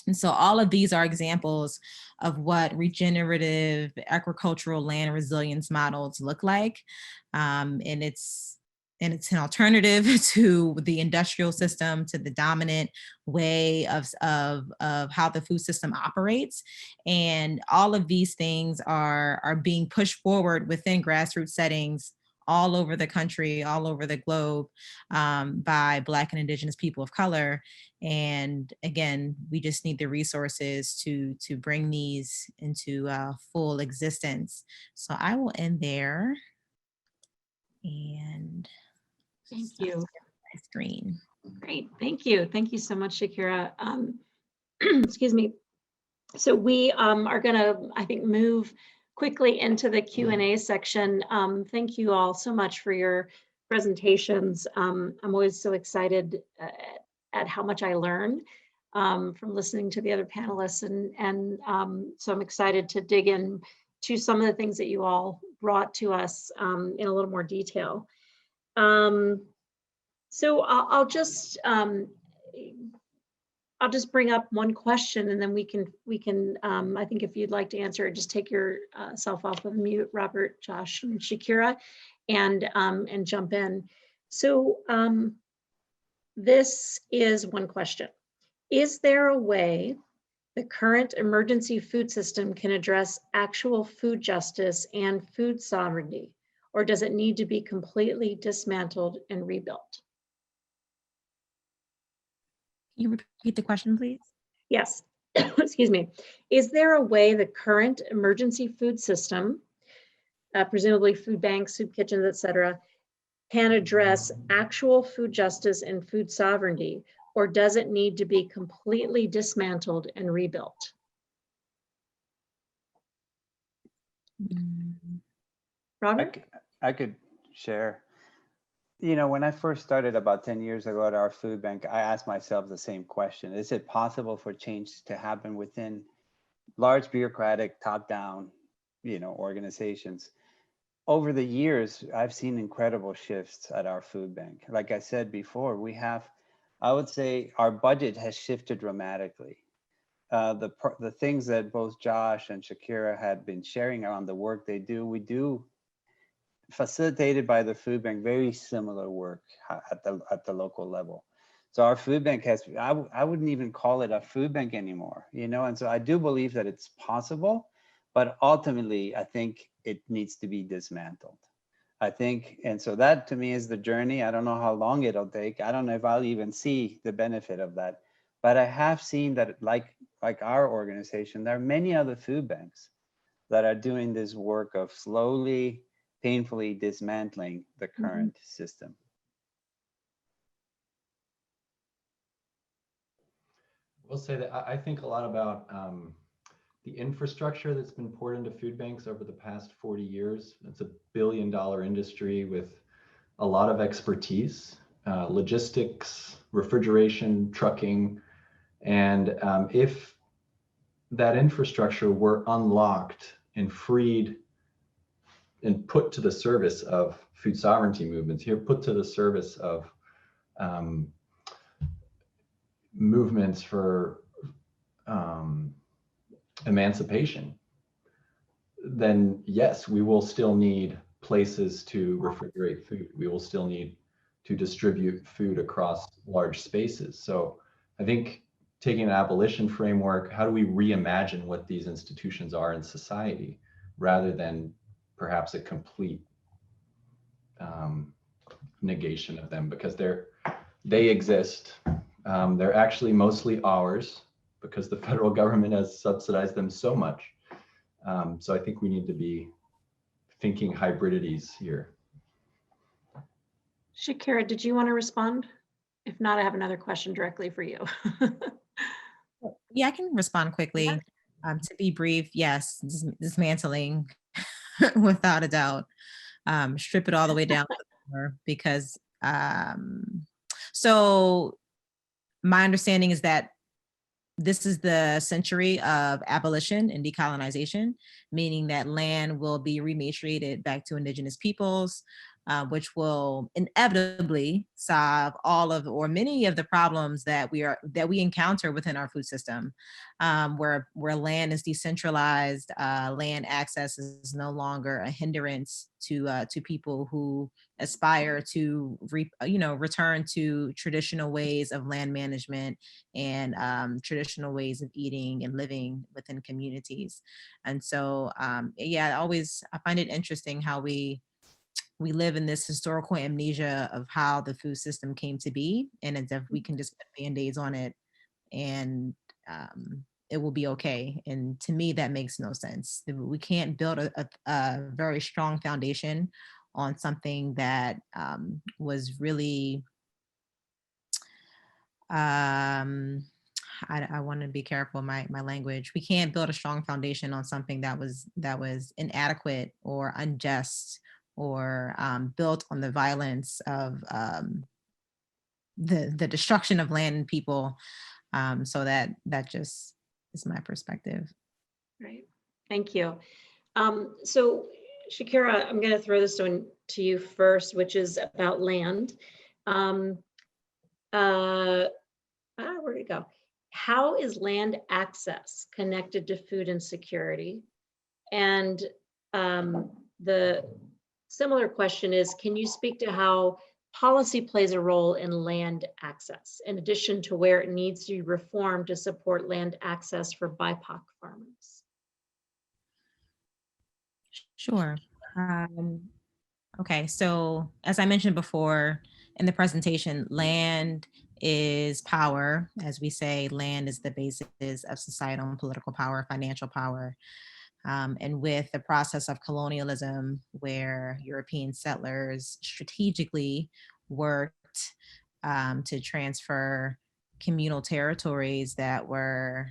S5: And so all of these are examples of what regenerative agricultural land resilience models look like. And it's an alternative to the industrial system, to the dominant way of how the food system operates. And all of these things are being pushed forward within grassroots settings all over the country, all over the globe, by Black and Indigenous people of color. And again, we just need the resources to bring these into full existence. So I will end there. And
S2: thank you.
S5: My screen.
S2: Great, thank you. Thank you so much, Shakara. Excuse me. So we are gonna, I think, move quickly into the Q&A section. Thank you all so much for your presentations. I'm always so excited at how much I learn from listening to the other panelists. And so I'm excited to dig in to some of the things that you all brought to us in a little more detail. So I'll just bring up one question, and then we can I think if you'd like to answer it, just take yourself off of mute, Robert, Josh, and Shakira, and jump in. So this is one question. Is there a way the current emergency food system can address actual food justice and food sovereignty, or does it need to be completely dismantled and rebuilt?
S5: Can you repeat the question, please?
S2: Yes, excuse me. Is there a way the current emergency food system, presumably food banks, soup kitchens, et cetera, can address actual food justice and food sovereignty, or does it need to be completely dismantled and rebuilt? Robert?
S4: I could share. You know, when I first started about 10 years ago at our food bank, I asked myself the same question. Is it possible for change to happen within large bureaucratic top-down, organizations? Over the years, I've seen incredible shifts at our food bank. Like I said before, I would say our budget has shifted dramatically. The things that both Josh and Shakira had been sharing around the work they do, we do facilitated by the food bank, very similar work at the local level. So our food bank has, I wouldn't even call it a food bank anymore, and so I do believe that it's possible, but ultimately I think it needs to be dismantled. And so that to me is the journey. I don't know how long it'll take. I don't know if I'll even see the benefit of that, but I have seen that like our organization, there are many other food banks that are doing this work of slowly, painfully dismantling the current system.
S3: We'll say that I think a lot about the infrastructure that's been poured into food banks over the past 40 years. It's a $1 billion industry with a lot of expertise. logistics, refrigeration, trucking. And if that infrastructure were unlocked and freed and put to the service of food sovereignty movements, here put to the service of movements for emancipation, then yes, we will still need places to refrigerate food. We will still need to distribute food across large spaces. So I think taking an abolition framework, how do we reimagine what these institutions are in society rather than perhaps a complete negation of them, because they exist. They're actually mostly ours because the federal government has subsidized them so much. So I think we need to be thinking hybridities here.
S2: Shakara, did you want to respond? If not, I have another question directly for you.
S5: Yeah, I can respond quickly.
S2: Yeah.
S5: To be brief, yes, dismantling without a doubt. Strip it all the way down to the core, because so my understanding is that this is the century of abolition and decolonization, meaning that land will be rematriated back to indigenous peoples, which will inevitably solve all of or many of the problems that we encounter within our food system, where land is decentralized, land access is no longer a hindrance to people who aspire to return to traditional ways of land management and traditional ways of eating and living within communities. And so yeah, I find it interesting how we live in this historical amnesia of how the food system came to be, and as if we can just put band-aids on it and it will be okay. And to me, that makes no sense. We can't build a very strong foundation on something that was really, I want to be careful my language. We can't build a strong foundation on something that was inadequate or unjust or built on the violence of the destruction of land and people. So that just is my perspective.
S2: Right. Thank you. So Shakara, I'm going to throw this one to you first, which is about land. Where'd it go? How is land access connected to food insecurity? And the similar question is, can you speak to how policy plays a role in land access, in addition to where it needs to be reformed to support land access for BIPOC farmers?
S5: Sure. Okay, so as I mentioned before in the presentation, land is power. As we say, land is the basis of societal and political power, financial power. And with the process of colonialism, where European settlers strategically worked to transfer communal territories that were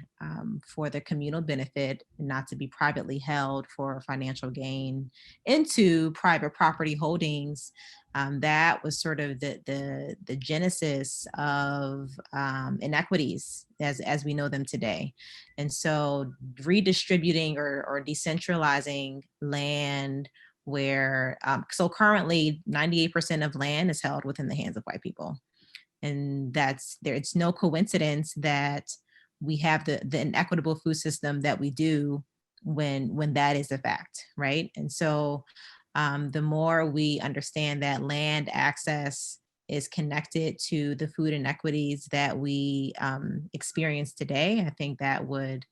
S5: for the communal benefit, not to be privately held for financial gain, into private property holdings, that was sort of the genesis of inequities as we know them today. And so redistributing or decentralizing land where, so currently 98% of land is held within the hands of white people. And it's no coincidence that we have the inequitable food system that we do when that is a fact, right? And so the more we understand that land access is connected to the food inequities that we experience today, I think that would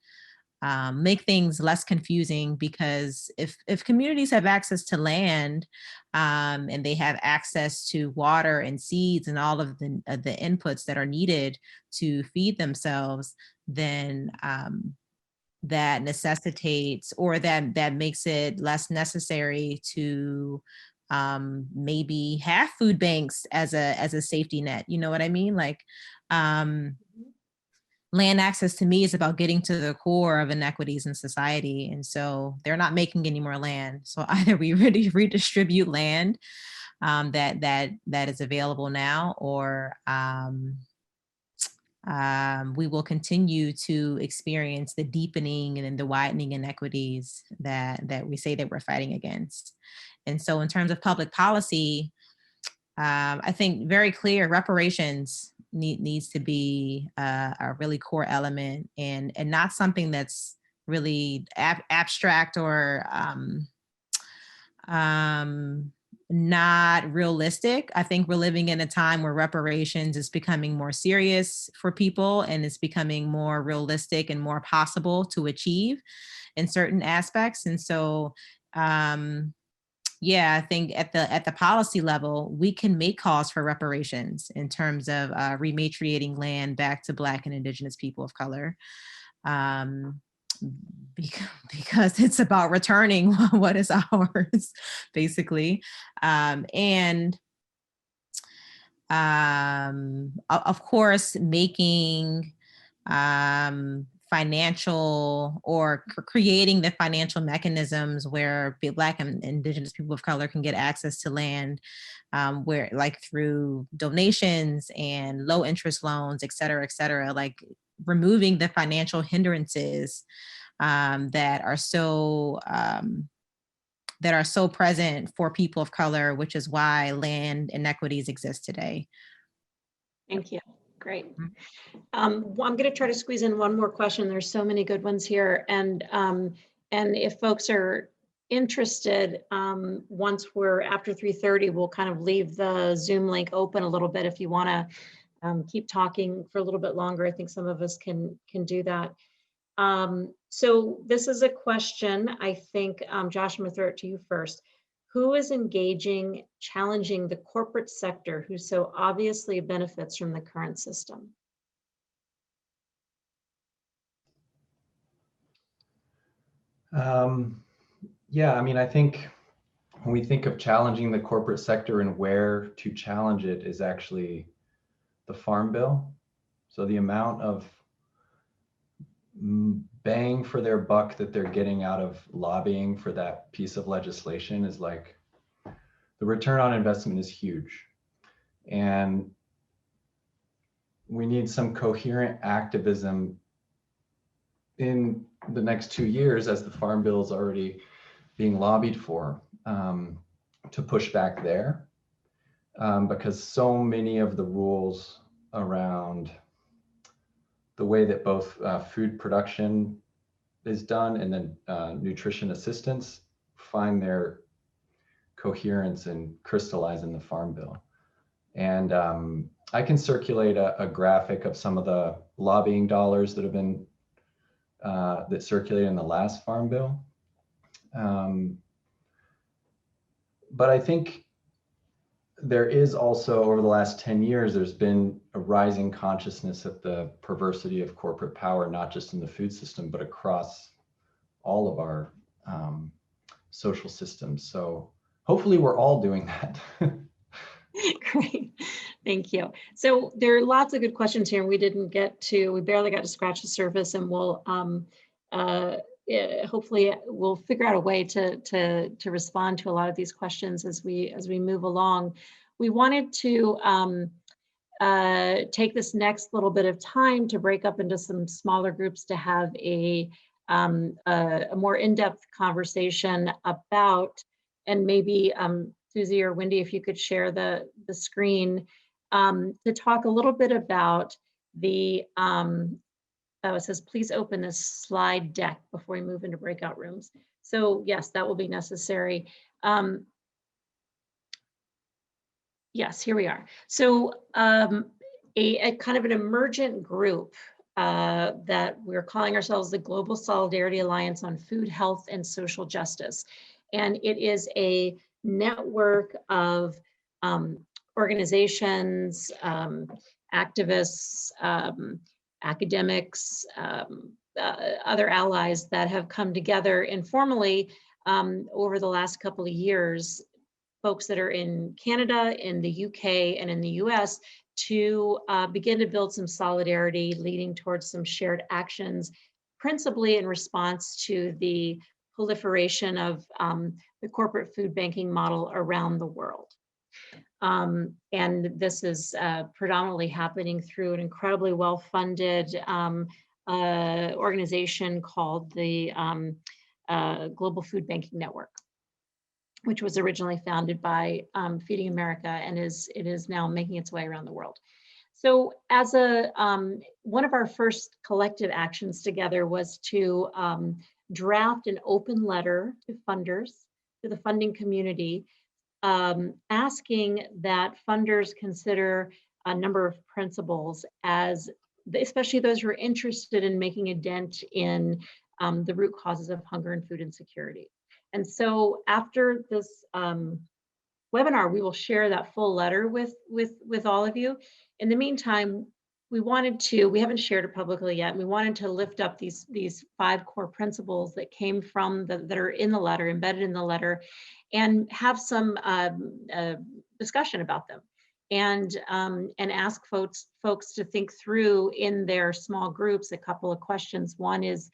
S5: make things less confusing, because if communities have access to land and they have access to water and seeds and all of the inputs that are needed to feed themselves, then that necessitates, or that makes it less necessary to maybe have food banks as a safety net. You know what I mean? Like land access to me is about getting to the core of inequities in society. And so they're not making any more land. So either we really redistribute land that is available now, or we will continue to experience the deepening and the widening inequities that we say that we're fighting against. And so in terms of public policy, I think very clear reparations needs to be a really core element, and not something that's really abstract or not realistic. I think we're living in a time where reparations is becoming more serious for people, and it's becoming more realistic and more possible to achieve in certain aspects. And so, yeah, I think at the policy level, we can make calls for reparations in terms of rematriating land back to Black and Indigenous people of color. Because it's about returning what is ours, basically. And of course, making financial or creating the financial mechanisms where Black and Indigenous people of color can get access to land, where like through donations and low interest loans, et cetera, like removing the financial hindrances that are so present for people of color, which is why land inequities exist today.
S2: Thank you. Great. I'm going to try to squeeze in one more question. There's so many good ones here, and if folks are interested, once we're after 3:30, we'll kind of leave the Zoom link open a little bit if you want to keep talking for a little bit longer. I think some of us can do that. So this is a question, I think, Josh, I'm going to throw it to you first. Who is challenging the corporate sector who so obviously benefits from the current system?
S3: Yeah, I mean, I think when we think of challenging the corporate sector and where to challenge it is actually the Farm Bill. So the amount of bang for their buck that they're getting out of lobbying for that piece of legislation is like, the return on investment is huge. And we need some coherent activism in the next 2 years, as the Farm Bill is already being lobbied for, to push back there, because so many of the rules around the way that both food production is done and then nutrition assistance find their coherence and crystallize in the Farm Bill. And I can circulate a graphic of some of the lobbying dollars that have been that circulated in the last Farm Bill. But I think there is also, over the last 10 years, there's been a rising consciousness of the perversity of corporate power, not just in the food system, but across all of our social systems. So hopefully we're all doing that.
S2: Great, thank you. So there are lots of good questions here, and we barely got to scratch the surface, and we'll hopefully we'll figure out a way to respond to a lot of these questions as we move along. We wanted to take this next little bit of time to break up into some smaller groups to have a more in-depth conversation about, and maybe Susie or Wendy, if you could share the screen, to talk a little bit about the, it says, please open this slide deck before we move into breakout rooms. So yes, that will be necessary. Yes, here we are. So a kind of an emergent group that we're calling ourselves the Global Solidarity Alliance on Food, Health, and Social Justice. And it is a network of organizations, activists, academics, other allies that have come together informally over the last couple of years, folks that are in Canada, in the UK, and in the US, to begin to build some solidarity, leading towards some shared actions, principally in response to the proliferation of the corporate food banking model around the world. And this is predominantly happening through an incredibly well-funded organization called the Global Food Banking Network, which was originally founded by Feeding America, and it is now making its way around the world. So as one of our first collective actions together was to draft an open letter to funders, to the funding community, asking that funders consider a number of principles, as especially those who are interested in making a dent in the root causes of hunger and food insecurity. And so after this webinar, we will share that full letter with all of you. In the meantime, we haven't shared it publicly yet, and we wanted to lift up these 5 core principles that came from that are in the letter, embedded in the letter, and have some discussion about them, and ask folks to think through in their small groups a couple of questions. One is,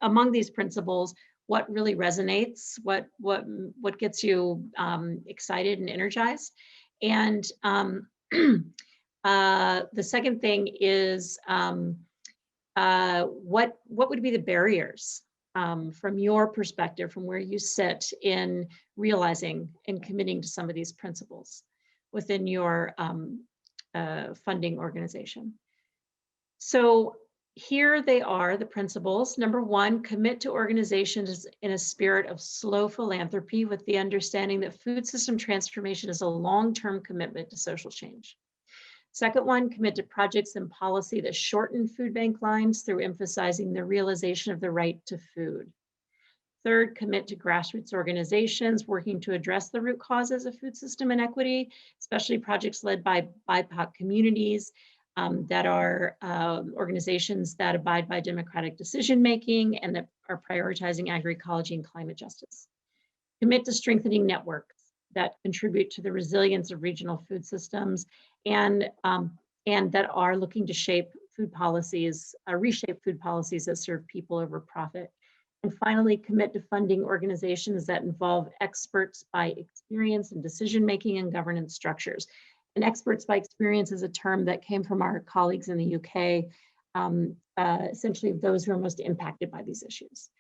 S2: among these principles, what really resonates, what gets you excited and energized, and the second thing is what would be the barriers from your perspective, from where you sit in realizing and committing to some of these principles within your funding organization. So here they are, the principles. Number 1, commit to organizations in a spirit of slow philanthropy, with the understanding that food system transformation is a long-term commitment to social change. Second one, commit to projects and policy that shorten food bank lines through emphasizing the realization of the right to food. Third, commit to grassroots organizations working to address the root causes of food system inequity, especially projects led by BIPOC communities that are organizations that abide by democratic decision-making and that are prioritizing agroecology and climate justice. Commit to strengthening networks that contribute to the resilience of regional food systems, and that are looking to shape food policies, reshape food policies that serve people over profit. And finally, commit to funding organizations that involve experts by experience in decision-making and governance structures. And experts by experience is a term that came from our colleagues in the UK, essentially those who are most impacted by these issues.